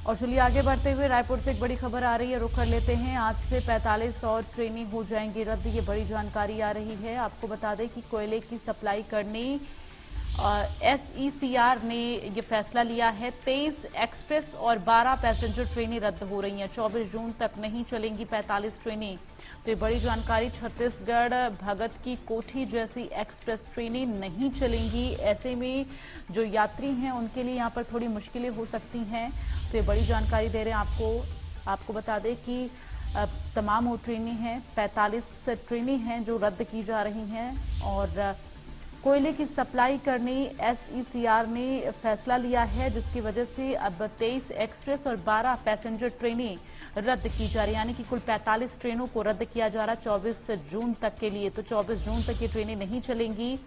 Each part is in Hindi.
और चलिए आगे बढ़ते हुए रायपुर से एक बड़ी खबर आ रही है, रुक कर लेते हैं। आज से 45 और ट्रेनें हो जाएंगी रद्द, ये बड़ी जानकारी आ रही है। आपको बता दें कि कोयले की सप्लाई करने SECR ने ये फैसला लिया है। 23 एक्सप्रेस और 12 पैसेंजर ट्रेनें रद्द हो रही हैं। 24 जून तक नहीं चलेंगी 45 ट्रेनें। तो ये बड़ी जानकारी, छत्तीसगढ़ भगत की कोठी जैसी एक्सप्रेस ट्रेनें नहीं चलेंगी। ऐसे में जो यात्री हैं उनके लिए यहाँ पर थोड़ी मुश्किलें हो सकती हैं। तो ये बड़ी जानकारी दे रहे हैं आपको बता दें कि तमाम वो ट्रेनें हैं, 45 ट्रेनें हैं जो रद्द की जा रही हैं। और कोयले की सप्लाई करने SECR ने फैसला लिया है, जिसकी वजह से अब 23 एक्सप्रेस और 12 पैसेंजर ट्रेनें रद्द की जा रही है। यानी कि कुल 45 ट्रेनों को रद्द किया जा रहा है 24 जून तक के लिए। तो 24 जून तक ये ट्रेनें नहीं चलेंगी।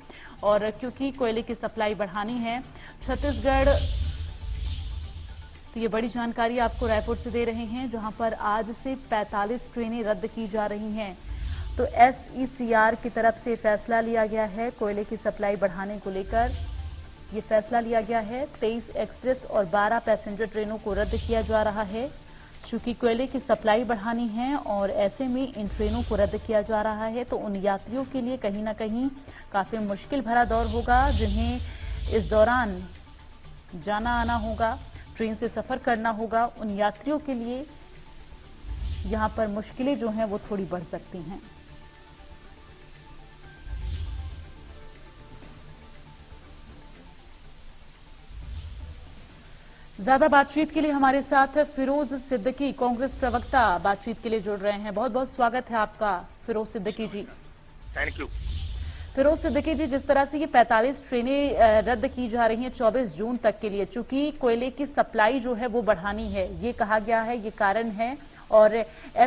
और क्योंकि कोयले की सप्लाई बढ़ानी है छत्तीसगढ़, तो ये बड़ी जानकारी आपको रायपुर से दे रहे हैं, जहां पर आज से 45 ट्रेनें रद्द की जा रही हैं। तो SECR की तरफ से फैसला लिया गया है कोयले की सप्लाई बढ़ाने को लेकर। ये फैसला लिया गया है, 23 एक्सप्रेस और 12 पैसेंजर ट्रेनों को रद्द किया जा रहा है। चूंकि कोयले की सप्लाई बढ़ानी है और ऐसे में इन ट्रेनों को रद्द किया जा रहा है, तो उन यात्रियों के लिए कहीं ना कहीं काफी मुश्किल भरा दौर होगा, जिन्हें इस दौरान जाना आना होगा, ट्रेन से सफर करना होगा। उन यात्रियों के लिए यहाँ पर मुश्किलें जो हैं वो थोड़ी बढ़ सकती हैं। ज्यादा बातचीत के लिए हमारे साथ फिरोज सिद्दीकी, कांग्रेस प्रवक्ता, बातचीत के लिए जुड़ रहे हैं। बहुत बहुत स्वागत है आपका फिरोज सिद्दीकी जी। Thank you. फिरोज सिद्दीकी जी, जिस तरह से ये 45 ट्रेनें रद्द की जा रही हैं 24 जून तक के लिए, चूंकि कोयले की सप्लाई जो है वो बढ़ानी है, ये कहा गया है, ये कारण है, और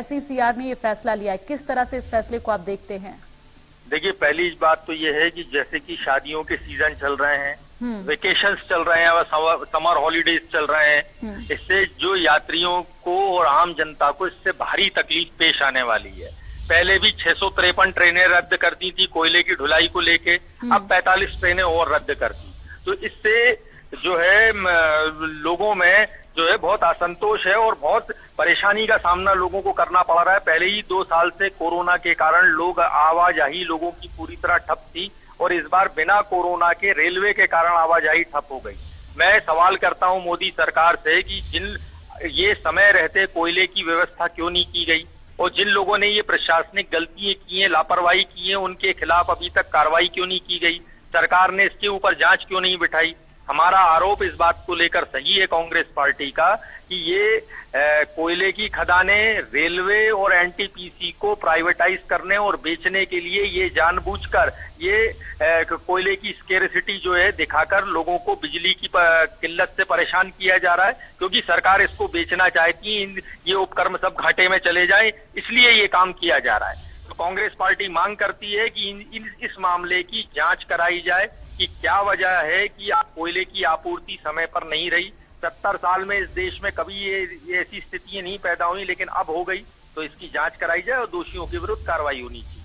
SECR ने ये फैसला लिया है। किस तरह से इस फैसले को आप देखते हैं? देखिए, पहली बात तो ये है कि जैसे कि शादियों के सीजन चल रहे हैं, वेकेशंस चल रहे हैं और समर हॉलीडेज चल रहे हैं, इससे जो यात्रियों को और आम जनता को इससे भारी तकलीफ पेश आने वाली है। पहले भी 653 ट्रेनें रद्द कर दी थी कोयले की ढुलाई को लेके, अब 45 ट्रेनें और रद्द कर दी। तो इससे जो है लोगों में जो है बहुत असंतोष है और बहुत परेशानी का सामना लोगों को करना पड़ रहा है। पहले ही 2 साल से कोरोना के कारण लोग आवाजाही लोगों की पूरी तरह ठप थी, और इस बार बिना कोरोना के रेलवे के कारण आवाजाही ठप हो गई। मैं सवाल करता हूं मोदी सरकार से कि ये समय रहते कोयले की व्यवस्था क्यों नहीं की गई, और जिन लोगों ने ये प्रशासनिक गलतियां की हैं, लापरवाही की है, उनके खिलाफ अभी तक कार्रवाई क्यों नहीं की गई, सरकार ने इसके ऊपर जांच क्यों नहीं बिठाई। हमारा आरोप इस बात को लेकर सही है कांग्रेस पार्टी का कि ये कोयले की खदानें रेलवे और NTPC को प्राइवेटाइज करने और बेचने के लिए ये जानबूझकर ये कोयले की स्केर्सिटी जो है दिखाकर लोगों को बिजली की किल्लत से परेशान किया जा रहा है, क्योंकि सरकार इसको बेचना चाहती है, ये उपक्रम सब घाटे में चले जाए, इसलिए ये काम किया जा रहा है। तो कांग्रेस पार्टी मांग करती है कि इस मामले की जांच कराई जाए कि क्या वजह है कि कोयले की आपूर्ति समय पर नहीं रही। 70 साल में इस देश में कभी ये ऐसी स्थितियां नहीं पैदा हुई, लेकिन अब हो गई। तो इसकी जांच कराई जाए और दोषियों के विरुद्ध कार्रवाई होनी चाहिए।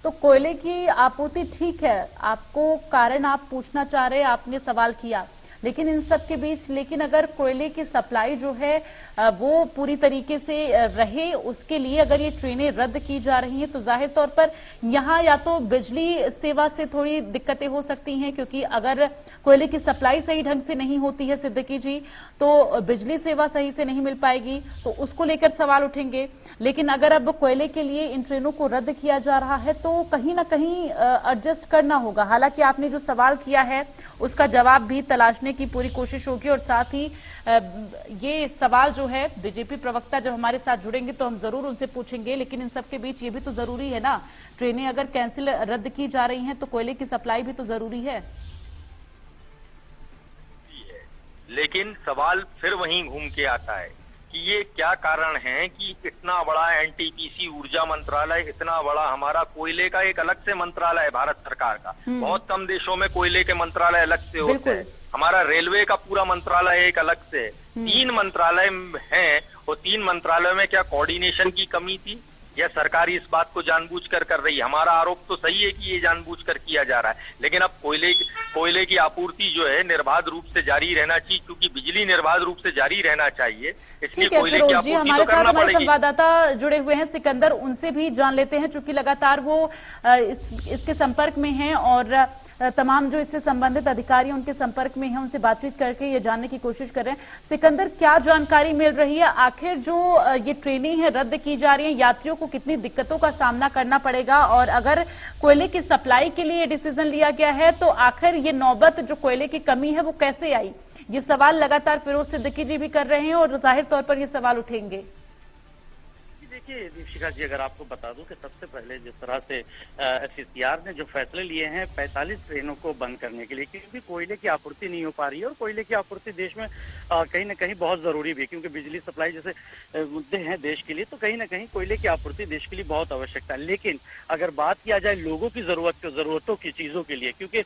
तो कोयले की आपूर्ति ठीक है, आपको कारण आप पूछना चाह रहे हैं, आपने सवाल किया, लेकिन इन सब के बीच अगर कोयले की सप्लाई जो है वो पूरी तरीके से रहे, उसके लिए अगर ये ट्रेनें रद्द की जा रही हैं, तो जाहिर तौर पर यहाँ या तो बिजली सेवा से थोड़ी दिक्कतें हो सकती हैं, क्योंकि अगर कोयले की सप्लाई सही ढंग से नहीं होती है सिद्दीकी जी, तो बिजली सेवा सही से नहीं मिल पाएगी, तो उसको लेकर सवाल उठेंगे। लेकिन अगर अब कोयले के लिए इन ट्रेनों को रद्द किया जा रहा है, तो कहीं ना कहीं एडजस्ट करना होगा। हालांकि आपने जो सवाल किया है उसका जवाब भी तलाशने की पूरी कोशिश होगी, और साथ ही ये सवाल जो है बीजेपी प्रवक्ता जब हमारे साथ जुड़ेंगे तो हम जरूर उनसे पूछेंगे। लेकिन इन सबके बीच ये भी तो जरूरी है ना, ट्रेनें अगर कैंसिल रद्द की जा रही हैं तो कोयले की सप्लाई भी तो जरूरी है। लेकिन सवाल फिर वहीं घूम के आता है कि ये क्या कारण है कि इतना बड़ा NTPC ऊर्जा मंत्रालय, इतना बड़ा हमारा कोयले का एक अलग से मंत्रालय है भारत सरकार का। बहुत कम देशों में कोयले के मंत्रालय अलग से होते हैं। हमारा रेलवे का पूरा मंत्रालय एक अलग से 3 मंत्रालय हैं, और 3 मंत्रालयों में क्या कोऑर्डिनेशन की कमी थी? या सरकार इस बात को जानबूझकर कर रही है? हमारा आरोप तो सही है कि ये जानबूझकर किया जा रहा है, लेकिन अब कोयले की आपूर्ति जो है निर्बाध रूप से जारी रहना चाहिए, क्योंकि बिजली निर्बाध रूप से जारी रहना चाहिए, इसलिए कोयले की आपूर्ति हमारे तो साथ करना हमारे पड़ेगी। संवाददाता जुड़े हुए हैं सिकंदर, उनसे भी जान लेते हैं, चूंकि लगातार वो इसके संपर्क में हैं और तमाम जो इससे संबंधित अधिकारी उनके संपर्क में हैं, उनसे बातचीत करके ये जानने की कोशिश कर रहे हैं। सिकंदर, क्या जानकारी मिल रही है? आखिर जो ये ट्रेनें हैं रद्द की जा रही हैं, यात्रियों को कितनी दिक्कतों का सामना करना पड़ेगा? और अगर कोयले की सप्लाई के लिए डिसीजन लिया गया है तो आखिर ये नौबत जो कोयले की कमी है वो कैसे आई? ये सवाल लगातार फिरोज सिद्दीकी जी भी कर रहे हैं और जाहिर तौर पर ये सवाल उठेंगे। देखिए दीपिका जी, अगर आपको बता दूं कि सबसे पहले जिस तरह से एफसीसीआर ने जो फैसले लिए हैं 45 ट्रेनों को बंद करने के लिए, क्योंकि कोयले की आपूर्ति नहीं हो पा रही है और कोयले की आपूर्ति देश में कहीं ना कहीं बहुत जरूरी भी है, क्योंकि बिजली सप्लाई जैसे मुद्दे हैं देश के लिए, तो कहीं ना कहीं कोयले की आपूर्ति देश के लिए बहुत आवश्यकता है। लेकिन अगर बात किया जाए लोगों की जरूरतों की चीजों के लिए, क्योंकि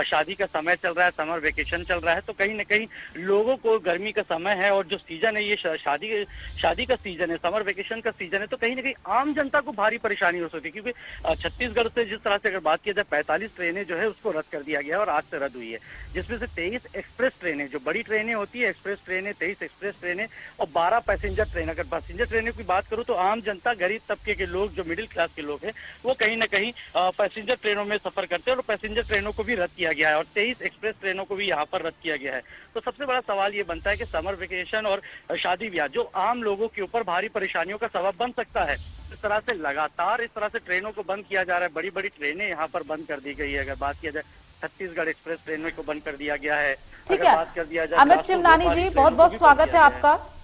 शादी का समय चल रहा है, समर वेकेशन चल रहा है, तो कहीं ना कहीं लोगों को गर्मी का समय है और जो सीजन है ये शादी का सीजन है, समर वेकेशन का सीजन है, तो कहीं ना कहीं आम जनता को भारी परेशानी हो सकती है। क्योंकि छत्तीसगढ़ से जिस तरह से अगर बात की जाए 45 ट्रेनें जो है उसको रद्द कर दिया गया है और आज से रद्द हुई है, जिसमें से 23 एक्सप्रेस ट्रेनें, जो बड़ी ट्रेनें होती है एक्सप्रेस ट्रेनें, 23 एक्सप्रेस ट्रेनें और 12 पैसेंजर ट्रेन। अगर पैसेंजर ट्रेनों की बात करूं तो आम जनता, गरीब तबके के लोग, जो मिडिल क्लास के लोग हैं, वो कहीं ना कहीं पैसेंजर ट्रेनों में सफर करते हैं और पैसेंजर ट्रेनों को भी रद्द किया गया है और 23 एक्सप्रेस ट्रेनों को भी यहाँ पर रद्द किया गया है। तो सबसे बड़ा सवाल ये बनता है कि समर वेकेशन और शादी ब्याह जो आम लोगों के ऊपर भारी परेशानियों का सबब बन सकता है, इस तरह से लगातार इस तरह से ट्रेनों को बंद किया जा रहा है। बड़ी बड़ी ट्रेनें यहाँ पर बंद कर दी गई है। अगर बात किया जाए छत्तीसगढ़ एक्सप्रेस ट्रेनों को बंद कर दिया गया है। ठीक है, बात कर दिया जाए अमित चिमनानी जी, बहुत बहुत स्वागत है आपका।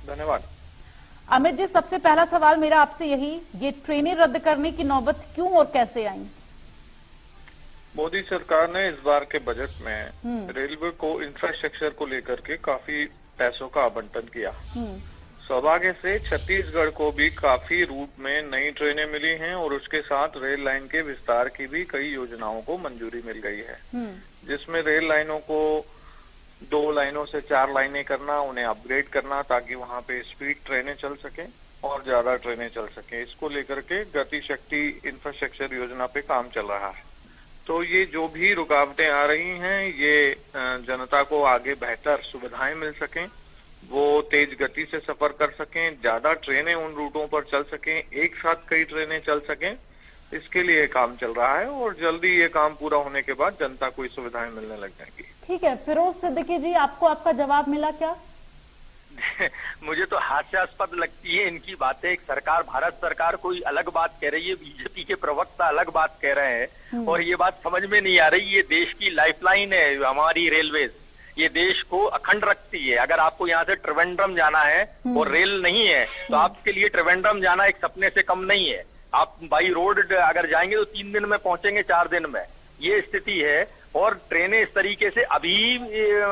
धन्यवाद। अमित जी, सबसे पहला सवाल मेरा आपसे यही, ये ट्रेनें रद्द करने की नौबत क्यों और कैसे आई? मोदी सरकार ने इस बार के बजट में रेलवे को इंफ्रास्ट्रक्चर को लेकर के काफी पैसों का आवंटन किया। सौभाग्य से छत्तीसगढ़ को भी काफी रूट में नई ट्रेनें मिली हैं और उसके साथ रेल लाइन के विस्तार की भी कई योजनाओं को मंजूरी मिल गई है, जिसमें रेल लाइनों को 2 लाइनों से 4 लाइनें करना, उन्हें अपग्रेड करना ताकि वहां पे स्पीड ट्रेनें चल सकें और ज्यादा ट्रेनें चल सकें। इसको लेकर के गति शक्ति इंफ्रास्ट्रक्चर योजना पे काम चल रहा है। तो ये जो भी रुकावटें आ रही हैं, ये जनता को आगे बेहतर सुविधाएं मिल सकें, वो तेज गति से सफर कर सकें, ज्यादा ट्रेनें उन रूटों पर चल सकें, एक साथ कई ट्रेनें चल सकें, इसके लिए काम चल रहा है और जल्दी ये काम पूरा होने के बाद जनता को ये सुविधाएं मिलने लग जाएंगी। ठीक है, फिरोज सिद्दीकी जी, आपको आपका जवाब मिला क्या? मुझे तो हास्यास्पद लगती है इनकी बातें। एक सरकार, भारत सरकार कोई अलग बात कह रही है, बीजेपी के प्रवक्ता अलग बात कह रहे हैं और ये बात समझ में नहीं आ रही। ये देश की लाइफलाइन है हमारी रेलवे, ये देश को अखंड रखती है। अगर आपको यहाँ से त्रिवेंद्रम जाना है और रेल नहीं है तो आपके लिए त्रिवेंद्रम जाना एक सपने से कम नहीं है। आप बाई रोड अगर जाएंगे तो 3 दिन में पहुंचेंगे, 4 दिन में, ये स्थिति है। और ट्रेनें इस तरीके से अभी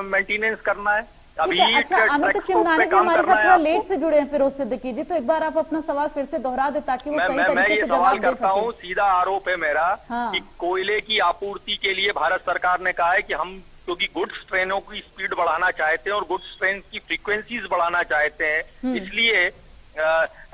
मेंटेनेंस करना है, अभी। अच्छा, अमित चिमनानी जी हमारे साथ थोड़ा लेट से जुड़े हैं फिरोज सिद्दीकी जी, तो एक बार आप अपना सवाल फिर से दोहरा दे ताकि वो सही तरीके से जवाब दे करता हूँ। सीधा आरोप है मेरा कि कोयले की आपूर्ति के लिए भारत सरकार ने कहा है कि हम, क्योंकि गुड्स ट्रेनों की स्पीड बढ़ाना चाहते हैं और गुड्स ट्रेन की फ्रीक्वेंसीज बढ़ाना चाहते हैं, इसलिए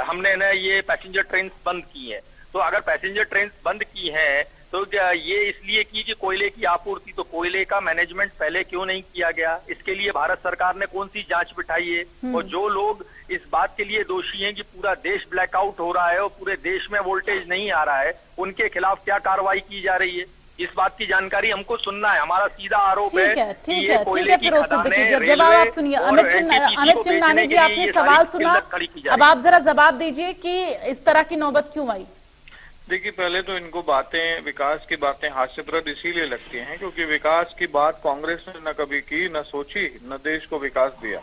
हमने ना ये पैसेंजर ट्रेन बंद की है। तो अगर पैसेंजर ट्रेन बंद की है तो ये इसलिए की कि कोयले की आपूर्ति, तो कोयले का मैनेजमेंट पहले क्यों नहीं किया गया? इसके लिए भारत सरकार ने कौन सी जांच बिठाई है? और जो लोग इस बात के लिए दोषी हैं कि पूरा देश ब्लैकआउट हो रहा है और पूरे देश में वोल्टेज नहीं आ रहा है, उनके खिलाफ क्या कार्रवाई की जा रही है? इस बात की जानकारी हमको सुनना है। हमारा सीधा आरोप है कि ये कोयले की खदानें, जवाब आप सुनिए। अमित चिमनानी जी, आपने सवाल सुना, अब आप जरा जवाब दीजिए कि इस तरह की नौबत क्यों आई? देखिए, पहले तो इनको बातें, विकास की बातें हास्यप्रद इसीलिए लगती हैं क्योंकि विकास की बात कांग्रेस ने न कभी की, न सोची, न देश को विकास दिया।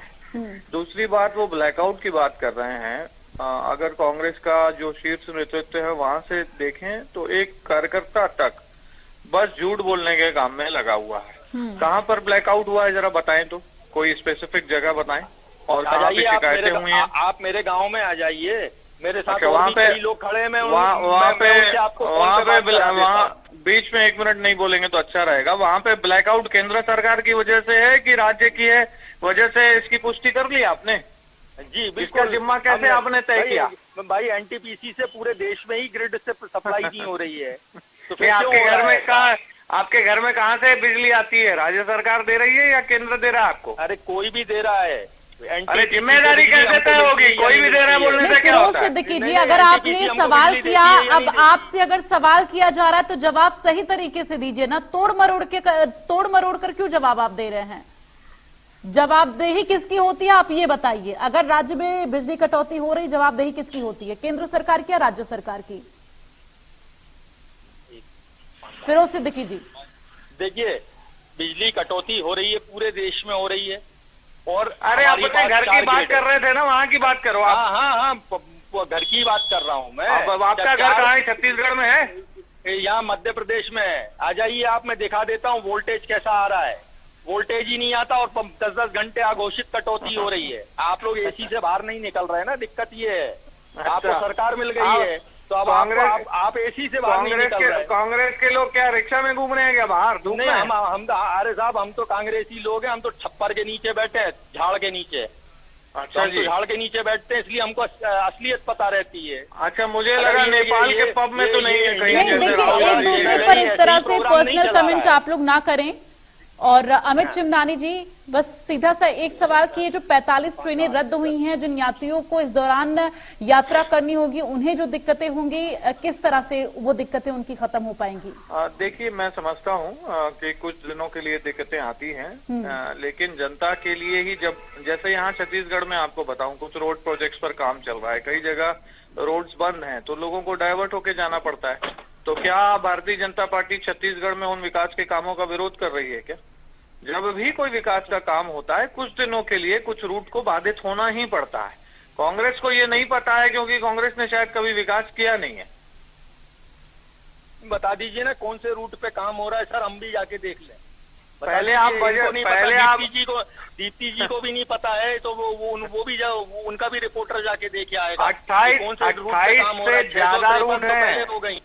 दूसरी बात, वो ब्लैकआउट की बात कर रहे हैं। अगर कांग्रेस का जो शीर्ष नेतृत्व है वहां से देखें तो एक कार्यकर्ता तक बस झूठ बोलने के काम में लगा हुआ है। कहाँ पर ब्लैकआउट हुआ है जरा बताएं तो, कोई स्पेसिफिक जगह बताएं और कहाँ पे शिकायतें हुई हैं। आप मेरे गाँव में आ जाइए, मेरे साथ वहाँ पे कई लोग खड़े हैं, वहाँ बीच में 1 मिनट नहीं बोलेंगे तो अच्छा रहेगा। वहाँ पे ब्लैकआउट केंद्र सरकार की वजह से है कि राज्य की है वजह से? इसकी पुष्टि कर ली आपने? जी इसका बिल्कुल। जिम्मा कैसे हमने- आपने तय भाई- किया? भाई एनटीपीसी से पूरे देश में ही ग्रिड से सप्लाई नहीं हो रही है, तो फिर ये क्यों आपके हो घर रहा में है? आपके घर में कहाँ से बिजली आती है? राज्य सरकार दे रही है या केंद्र दे रहा है आपको? अरे कोई भी दे रहा है। अरे जिम्मेदारी कैसे तय होगी? कोई भी दे रहा है बोलने से नहीं, क्या फिरोज होता है? सिद्दीकी जी, नहीं, अगर नहीं, आपने NTPC हमको सवाल बिजली किया, देती है या अब नहीं आपसे अगर सवाल किया जा रहा है तो जवाब सही तरीके से दीजिए ना। तोड़ मरोड़ कर क्यों जवाब आप दे रहे हैं? जवाबदेही किसकी होती है आप ये बताइए। अगर राज्य में बिजली कटौती हो रही, जवाबदेही किसकी होती है? केंद्र सरकार की या राज्य सरकार की? फिरोज सिद्दीकी जी, देखिए, बिजली कटौती हो रही है, पूरे देश में हो रही है। और अरे हमारी अपने घर की चार बात ग्रिड कर रहे थे ना, वहाँ की बात करो आप। हाँ, घर की बात कर रहा हूँ मैं। अब आपका घर कहाँ है? छत्तीसगढ़ में है? यहाँ मध्य प्रदेश में है। आ जाइए, आप मैं दिखा देता हूँ वोल्टेज कैसा आ रहा है। वोल्टेज ही नहीं आता और 10-10 घंटे अघोषित कटौती हो रही है। आप लोग एसी से बाहर नहीं निकल रहे हैं ना, दिक्कत ये है। आपको सरकार मिल गई है तो अब आप एसी से बाहर नहीं निकल रहे हैं। कांग्रेस के लोग क्या रिक्शा में घूम रहे हैं क्या बाहर धूप में? नहीं, हम अरे साहब, हम तो कांग्रेसी लोग हैं। हम तो छप्पर के नीचे बैठे हैं, झाड़ के नीचे। अच्छा हम तो जी। झाड़ के नीचे बैठते हैं, इसलिए हमको असलियत पता रहती है। अच्छा, मुझे लगा नेपाल के पब में तो नहीं है कहीं। नहीं जैसे देखिए, राहुल एक गांधी दूसरे जी पर ने इस तरह से प्रोग्राम नहीं पर्सनल चला कमेंट रहा है। आप लोग ना करें। और अमित चिमनानी जी, बस सीधा सा एक सवाल कि ये जो 45 ट्रेनें रद्द हुई हैं, जिन यात्रियों को इस दौरान यात्रा करनी होगी, उन्हें जो दिक्कतें होंगी, किस तरह से वो दिक्कतें उनकी खत्म हो पाएंगी? देखिए, मैं समझता हूँ कि कुछ दिनों के लिए दिक्कतें आती हैं, लेकिन जनता के लिए ही, जब जैसे यहाँ छत्तीसगढ़ में आपको बताऊं, कुछ रोड प्रोजेक्ट्स पर काम चल रहा है, कई जगह रोड्स बंद हैं, तो लोगों को डाइवर्ट होके जाना पड़ता है। तो क्या भारतीय जनता पार्टी छत्तीसगढ़ में उन विकास के कामों का विरोध कर रही है क्या? जब भी कोई विकास का काम होता है, कुछ दिनों के लिए कुछ रूट को बाधित होना ही पड़ता है। कांग्रेस को ये नहीं पता है, क्योंकि कांग्रेस ने शायद कभी विकास किया नहीं है। बता दीजिए ना कौन से रूट पे काम हो रहा है सर, हम भी जाके देख लें। पहले आप दीप्ति जी को भी नहीं पता है, तो वो भी उनका भी रिपोर्टर जाके देखे आएगा। 28 से ज्यादा रूट है, हो गई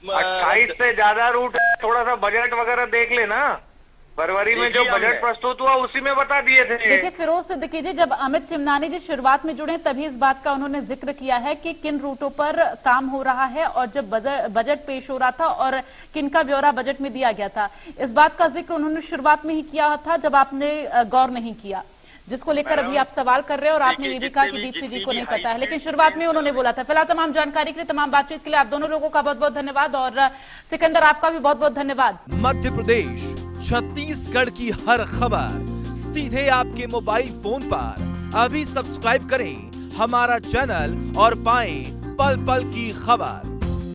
28 से ज्यादा रूट है। थोड़ा सा बजट वगैरह देख लेना, फरवरी में जो बजट प्रस्तुत हुआ उसी में बता दिए थे। देखिए फिरोज सिद्दीकी जी, जब अमित चिमनानी जी शुरुआत में जुड़े तभी इस बात का उन्होंने जिक्र किया है कि किन रूटों पर काम हो रहा है और जब बजट पेश हो रहा था और किन का ब्यौरा बजट में दिया गया था। इस बात का जिक्र उन्होंने शुरुआत में ही किया था, जब आपने गौर नहीं किया, जिसको लेकर अभी आप सवाल कर रहे हैं। और आपने ये भी कहा कि दीप्ति जी को नहीं पता है, लेकिन शुरुआत में उन्होंने बोला था। फिलहाल तमाम जानकारी के लिए, तमाम बातचीत के लिए आप दोनों लोगों का बहुत बहुत धन्यवाद, और सिकंदर आपका भी बहुत बहुत धन्यवाद। मध्य प्रदेश, छत्तीसगढ़ की हर खबर सीधे आपके मोबाइल फोन पर। अभी सब्सक्राइब करें हमारा चैनल और पाएं पल पल की खबर।